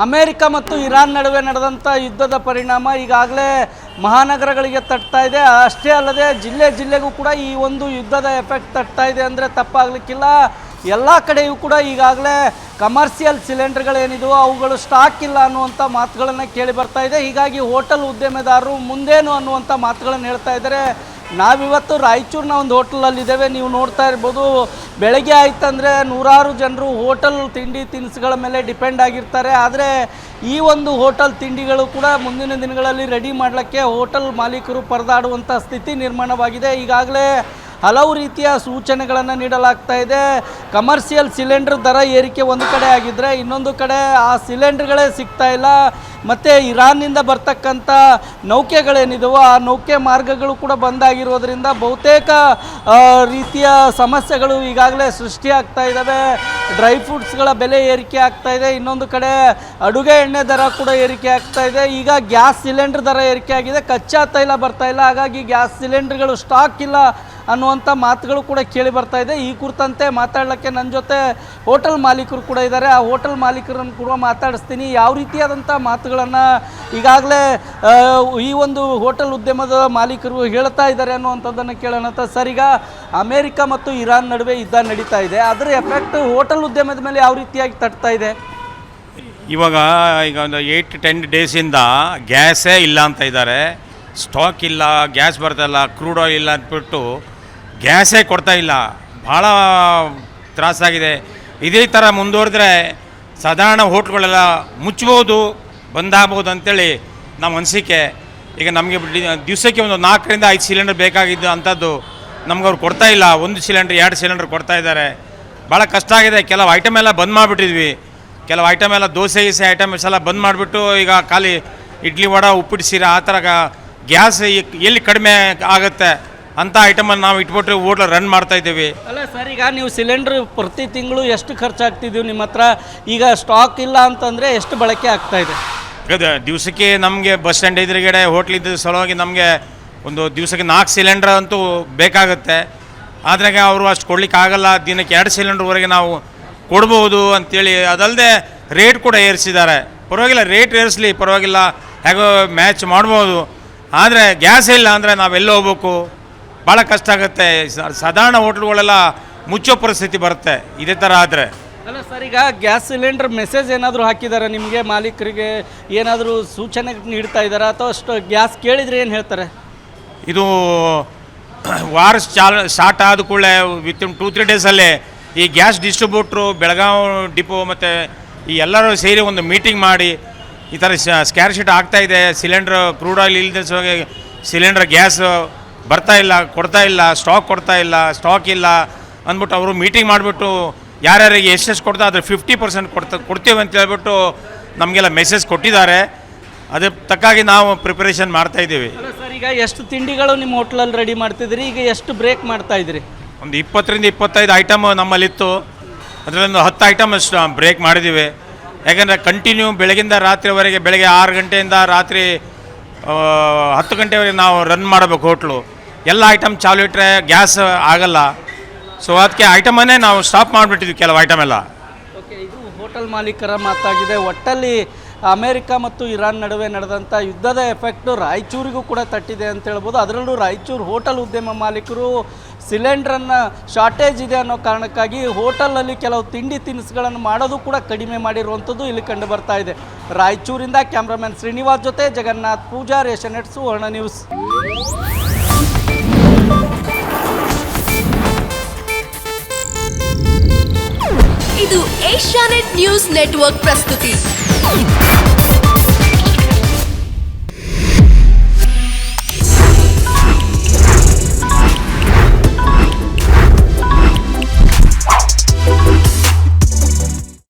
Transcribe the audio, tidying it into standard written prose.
America ಮತ್ತು Iran ನಡುವೆ ನಡೆದಂಥ ಯುದ್ಧದ ಪರಿಣಾಮ ಈಗಾಗಲೇ ಮಹಾನಗರಗಳಿಗೆ ತಟ್ತಾ ಇದೆ. ಅಷ್ಟೇ ಅಲ್ಲದೆ ಜಿಲ್ಲೆಗೂ ಕೂಡ ಈ ಒಂದು ಯುದ್ಧದ ಎಫೆಕ್ಟ್ ತಟ್ತಾ ಇದೆ ಅಂದರೆ ತಪ್ಪಾಗಲಿಕ್ಕಿಲ್ಲ. ಎಲ್ಲ ಕಡೆಯೂ ಕೂಡ ಈಗಾಗಲೇ ಕಮರ್ಷಿಯಲ್ ಸಿಲಿಂಡರ್ಗಳೇನಿದೆಯೋ ಅವುಗಳು ಸ್ಟಾಕ್ ಇಲ್ಲ ಅನ್ನುವಂಥ ಮಾತುಗಳನ್ನು ಕೇಳಿ ಬರ್ತಾ ಇದೆ. ಹೀಗಾಗಿ ಹೋಟೆಲ್ ಉದ್ಯಮೆದಾರರು ಮುಂದೇನು ಅನ್ನುವಂಥ ಮಾತುಗಳನ್ನು ಹೇಳ್ತಾ ಇದ್ದಾರೆ. ನಾವಿವತ್ತು ರಾಯಚೂರಿನ ಒಂದು ಹೋಟೆಲಲ್ಲಿದ್ದೇವೆ. ನೀವು ನೋಡ್ತಾ ಇರ್ಬೋದು, ಬೆಳಗ್ಗೆ ಆಯ್ತಂದರೆ ನೂರಾರು ಜನರು ಹೋಟೆಲ್ ತಿಂಡಿ ತಿನಿಸುಗಳ ಮೇಲೆ ಡಿಪೆಂಡ್ ಆಗಿರ್ತಾರೆ. ಆದರೆ ಈ ಒಂದು ಹೋಟೆಲ್ ತಿಂಡಿಗಳು ಕೂಡ ಮುಂದಿನ ದಿನಗಳಲ್ಲಿ ರೆಡಿ ಮಾಡಲಿಕ್ಕೆ ಹೋಟೆಲ್ ಮಾಲೀಕರು ಪರದಾಡುವಂಥ ಸ್ಥಿತಿ ನಿರ್ಮಾಣವಾಗಿದೆ. ಈಗಾಗಲೇ ಹಲವು ರೀತಿಯ ಸೂಚನೆಗಳನ್ನು ನೀಡಲಾಗ್ತಾ ಇದೆ. ಕಮರ್ಷಿಯಲ್ ಸಿಲಿಂಡರ್ ದರ ಏರಿಕೆ ಒಂದು ಕಡೆ ಆಗಿದ್ದರೆ, ಇನ್ನೊಂದು ಕಡೆ ಆ ಸಿಲಿಂಡರ್ಗಳೇ ಸಿಗ್ತಾ ಇಲ್ಲ. ಮತ್ತು ಇರಾನ್ನಿಂದ ಬರ್ತಕ್ಕಂಥ ನೌಕೆಗಳೇನಿದೆಯೋ ಆ ನೌಕೆ ಮಾರ್ಗಗಳು ಕೂಡ ಬಂದಾಗಿರೋದ್ರಿಂದ ಬಹುತೇಕ ರೀತಿಯ ಸಮಸ್ಯೆಗಳು ಈಗಾಗಲೇ ಸೃಷ್ಟಿಯಾಗ್ತಾ ಇದ್ದಾವೆ. ಡ್ರೈ ಫ್ರೂಟ್ಸ್ಗಳ ಬೆಲೆ ಏರಿಕೆ ಆಗ್ತಾ ಇದೆ. ಇನ್ನೊಂದು ಕಡೆ ಅಡುಗೆ ಎಣ್ಣೆ ದರ ಕೂಡ ಏರಿಕೆ ಆಗ್ತಾ ಇದೆ. ಈಗ ಗ್ಯಾಸ್ ಸಿಲಿಂಡರ್ ದರ ಏರಿಕೆ ಆಗಿದೆ. ಕಚ್ಚಾ ತೈಲ ಬರ್ತಾ ಇಲ್ಲ. ಹಾಗಾಗಿ ಗ್ಯಾಸ್ ಸಿಲಿಂಡರ್ಗಳು ಸ್ಟಾಕ್ ಇಲ್ಲ ಅನ್ನುವಂಥ ಮಾತುಗಳು ಕೂಡ ಕೇಳಿ ಬರ್ತಾ ಇದೆ. ಈ ಕುರಿತಂತೆ ಮಾತಾಡಲಿಕ್ಕೆ ನನ್ನ ಜೊತೆ ಹೋಟೆಲ್ ಮಾಲೀಕರು ಕೂಡ ಇದ್ದಾರೆ. ಆ ಹೋಟೆಲ್ ಮಾಲೀಕರನ್ನು ಕೂಡ ಮಾತಾಡಿಸ್ತೀನಿ. ಯಾವ ರೀತಿಯಾದಂಥ ಮಾತುಗಳನ್ನು ಈಗಾಗಲೇ ಈ ಒಂದು ಹೋಟೆಲ್ ಉದ್ಯಮದ ಮಾಲೀಕರು ಹೇಳ್ತಾ ಇದ್ದಾರೆ ಅನ್ನುವಂಥದ್ದನ್ನು ಕೇಳೋಣ. ಸರ್, ಈಗ ಅಮೇರಿಕ ಮತ್ತು ಇರಾನ್ ನಡುವೆ ಯುದ್ಧ ನಡೀತಾ ಇದೆ. ಅದರ ಎಫೆಕ್ಟ್ ಹೋಟೆಲ್ ಉದ್ಯಮದ ಮೇಲೆ ಯಾವ ರೀತಿಯಾಗಿ ತಟ್ತಾ ಇದೆ? ಈಗ ಒಂದು 8-10 ಡೇಸಿಂದ ಗ್ಯಾಸೇ ಇಲ್ಲ ಅಂತ ಇದ್ದಾರೆ. ಸ್ಟಾಕ್ ಇಲ್ಲ, ಗ್ಯಾಸ್ ಬರ್ತಾಯಿಲ್ಲ, ಕ್ರೂಡ್ ಆಯಿಲ್ ಇಲ್ಲ ಅಂದ್ಬಿಟ್ಟು ಗ್ಯಾಸೇ ಕೊಡ್ತಾ ಇಲ್ಲ. ಭಾಳ ತ್ರಾಸಾಗಿದೆ. ಇದೇ ಥರ ಮುಂದುವರೆದ್ರೆ ಸಾಧಾರಣ ಹೋಟ್ಲುಗಳೆಲ್ಲ ಮುಚ್ಬೋದು, ಬಂದಾಗ್ಬೋದು ಅಂಥೇಳಿ ನಮ್ಮ ಅನಿಸಿಕೆ. ಈಗ ನಮಗೆ ದಿವಸಕ್ಕೆ ಒಂದು 4-5 ಸಿಲಿಂಡರ್ ಬೇಕಾಗಿದ್ದು ಅಂಥದ್ದು ನಮ್ಗೆ ಅವ್ರು ಕೊಡ್ತಾ ಇಲ್ಲ. 1 ಸಿಲಿಂಡ್ರ್ 2 ಸಿಲಿಂಡರ್ ಕೊಡ್ತಾ ಇದ್ದಾರೆ. ಭಾಳ ಕಷ್ಟ ಆಗಿದೆ. ಕೆಲವು ಐಟಮ್ ಎಲ್ಲ ಬಂದ್ ಮಾಡಿಬಿಟ್ಟಿದ್ವಿ. ಕೆಲವು ಐಟಮ್ ಎಲ್ಲ ದೋಸೆ ಐಟಮ್ಸ್ ಎಲ್ಲ ಬಂದ್ ಮಾಡಿಬಿಟ್ಟು ಈಗ ಖಾಲಿ ಇಡ್ಲಿ ವಡೆ ಉಪ್ಪಿಟ್ಟು ಸೀರೆ ಆ ಥರ ಗ್ಯಾಸ್ ಎಲ್ಲಿ ಕಡಿಮೆ ಆಗುತ್ತೆ ಅಂಥ ಐಟಮನ್ನು ನಾವು ಇಟ್ಬಿಟ್ಟು ಹೋಟ್ಲ್ ರನ್ ಮಾಡ್ತಾ ಇದ್ದೀವಿ. ಅಲ್ಲ ಸರ್, ಈಗ ನೀವು ಸಿಲಿಂಡ್ರ್ ಪ್ರತಿ ತಿಂಗಳು ಎಷ್ಟು ಖರ್ಚಾಗ್ತಿದ್ದೀವಿ ನಿಮ್ಮ ಹತ್ರ? ಈಗ ಸ್ಟಾಕ್ ಇಲ್ಲ ಅಂತಂದರೆ ಎಷ್ಟು ಬಳಕೆ ಆಗ್ತಾ ಇದೆ? ದಿವಸಕ್ಕೆ ನಮಗೆ ಬಸ್ ಸ್ಟ್ಯಾಂಡ್ ಎದುರುಗಡೆ ಹೋಟ್ಲಿದ್ದ ಸಲುವಾಗಿ ನಮಗೆ ಒಂದು ದಿವಸಕ್ಕೆ 4 ಸಿಲಿಂಡ್ರ್ ಅಂತೂ ಬೇಕಾಗುತ್ತೆ. ಆದರೆ ಅವರು ಅಷ್ಟು ಕೊಡ್ಲಿಕ್ಕೆ ಆಗಲ್ಲ. ದಿನಕ್ಕೆ 2 ಸಿಲಿಂಡ್ರ್ವರೆಗೆ ನಾವು ಕೊಡ್ಬೋದು ಅಂಥೇಳಿ. ಅದಲ್ಲದೆ ರೇಟ್ ಕೂಡ ಏರಿಸಿದ್ದಾರೆ. ಪರವಾಗಿಲ್ಲ, ರೇಟ್ ಏರಿಸಲಿ, ಪರವಾಗಿಲ್ಲ, ಹೇಗೋ ಮ್ಯಾಚ್ ಮಾಡ್ಬೋದು. ಆದರೆ ಗ್ಯಾಸ್ ಇಲ್ಲ ಅಂದರೆ ನಾವೆಲ್ಲ ಹೋಗ್ಬೇಕು, ಭಾಳ ಕಷ್ಟ ಆಗುತ್ತೆ. ಸಾಧಾರಣ ಹೋಟ್ಲುಗಳೆಲ್ಲ ಮುಚ್ಚೋ ಪರಿಸ್ಥಿತಿ ಬರುತ್ತೆ ಇದೇ ಥರ ಆದರೆ. ಅಲ್ಲ ಸರ್, ಈಗ ಗ್ಯಾಸ್ ಸಿಲಿಂಡರ್ ಮೆಸೇಜ್ ಏನಾದರೂ ಹಾಕಿದ್ದಾರೆ ನಿಮಗೆ? ಮಾಲೀಕರಿಗೆ ಏನಾದರೂ ಸೂಚನೆ ನೀಡ್ತಾ ಇದ್ದಾರೆ ಅಥವಾ ಅಷ್ಟು ಗ್ಯಾಸ್ ಕೇಳಿದರೆ ಏನು ಹೇಳ್ತಾರೆ? ಇದು ವಾರ ಸ್ಟಾರ್ಟ್ ಆದ ಕೂಡಲೇ ವಿತಿನ್ 2-3 ಡೇಸಲ್ಲೇ ಈ ಗ್ಯಾಸ್ ಡಿಸ್ಟ್ರಿಬ್ಯೂಟ್ರು ಬೆಳಗಾವಿ ಡಿಪೋ ಮತ್ತು ಈ ಎಲ್ಲರೂ ಸೇರಿ ಒಂದು ಮೀಟಿಂಗ್ ಮಾಡಿ ಈ ಥರ ಸ್ಕ್ಯಾರ್ಶಿಟ್ ಆಗ್ತಾಯಿದೆ. ಸಿಲಿಂಡ್ರ್ ಕ್ರೂಡ್ ಆಯಿಲ್ ಇಲ್ಲದೆ ಸಿಲಿಂಡರ್ ಗ್ಯಾಸ್ ಬರ್ತಾ ಇಲ್ಲ, ಕೊಡ್ತಾ ಇಲ್ಲ, ಸ್ಟಾಕ್ ಇಲ್ಲ ಅಂದ್ಬಿಟ್ಟು ಅವರು ಮೀಟಿಂಗ್ ಮಾಡಿಬಿಟ್ಟು ಯಾರ್ಯಾರಿಗೆ ಎಷ್ಟು ಕೊಡ್ತಾ ಅದ್ರ 50% ಕೊಡ್ತೀವಿ ಅಂತ ಹೇಳ್ಬಿಟ್ಟು ನಮಗೆಲ್ಲ ಮೆಸೇಜ್ ಕೊಟ್ಟಿದ್ದಾರೆ. ಅದ್ರ ತಕ್ಕಾಗಿ ನಾವು ಪ್ರಿಪರೇಷನ್ ಮಾಡ್ತಾಯಿದ್ದೀವಿ. ಸರ್, ಈಗ ಎಷ್ಟು ತಿಂಡಿಗಳು ನಿಮ್ಮ ಹೋಟ್ಲಲ್ಲಿ ರೆಡಿ ಮಾಡ್ತಿದ್ದೀರಿ? ಈಗ ಎಷ್ಟು ಬ್ರೇಕ್ ಮಾಡ್ತಾಯಿದ್ದೀರಿ? ಒಂದು 20-25 ಐಟಮ್ ನಮ್ಮಲ್ಲಿತ್ತು. ಅದರಲ್ಲೊಂದು 10 ಐಟಮ್ ಅಷ್ಟು ಬ್ರೇಕ್ ಮಾಡಿದ್ದೀವಿ. ಯಾಕೆಂದರೆ ಕಂಟಿನ್ಯೂ ಬೆಳಗಿಂದ ರಾತ್ರಿವರೆಗೆ, ಬೆಳಗ್ಗೆ 6 ಗಂಟೆಯಿಂದ ರಾತ್ರಿ 10 ಗಂಟೆವರೆಗೆ ನಾವು ರನ್ ಮಾಡಬೇಕು ಹೋಟ್ಲು. ಎಲ್ಲ ಐಟಮ್ ಚಾಲು ಇಟ್ಟರೆ ಗ್ಯಾಸ್ ಆಗಲ್ಲ. ಸೊ ಅದಕ್ಕೆ ಐಟಮನ್ನೇ ನಾವು ಸ್ಟಾಪ್ ಮಾಡಿಬಿಟ್ಟಿದ್ವಿ ಕೆಲವು ಐಟಮ್ ಎಲ್ಲ. ಓಕೆ, ಇದು ಹೋಟೆಲ್ ಮಾಲೀಕರ ಮಾತಾಗಿದೆ. ಒಟ್ಟಲ್ಲಿ ಅಮೇರಿಕ ಮತ್ತು ಇರಾನ್ ನಡುವೆ ನಡೆದಂಥ ಯುದ್ಧದ ಎಫೆಕ್ಟು ರಾಯಚೂರಿಗೂ ಕೂಡ ತಟ್ಟಿದೆ ಅಂತ ಹೇಳ್ಬೋದು. ಅದರಲ್ಲೂ ರಾಯಚೂರು ಹೋಟೆಲ್ ಉದ್ಯಮ ಮಾಲೀಕರು ಸಿಲಿಂಡ್ರನ್ನು ಶಾರ್ಟೇಜ್ ಇದೆ ಅನ್ನೋ ಕಾರಣಕ್ಕಾಗಿ ಹೋಟೆಲಲ್ಲಿ ಕೆಲವು ತಿಂಡಿ ತಿನಿಸುಗಳನ್ನು ಮಾಡೋದು ಕೂಡ ಕಡಿಮೆ ಮಾಡಿರುವಂಥದ್ದು ಇಲ್ಲಿ ಕಂಡು ಬರ್ತಾ ಇದೆ. ರಾಯಚೂರಿಂದ ಕ್ಯಾಮ್ರಾಮನ್ ಶ್ರೀನಿವಾಸ್ ಜೊತೆ ಜಗನ್ನಾಥ್ ಪೂಜಾರ್, ಏಷ್ಯಾನೆಟ್ ಸುವರ್ಣ ನ್ಯೂಸ್. ಇದು ಏಷ್ಯಾನೆಟ್ ನ್ಯೂಸ್ ನೆಟ್ವರ್ಕ್ ಪ್ರಸ್ತುತಿ.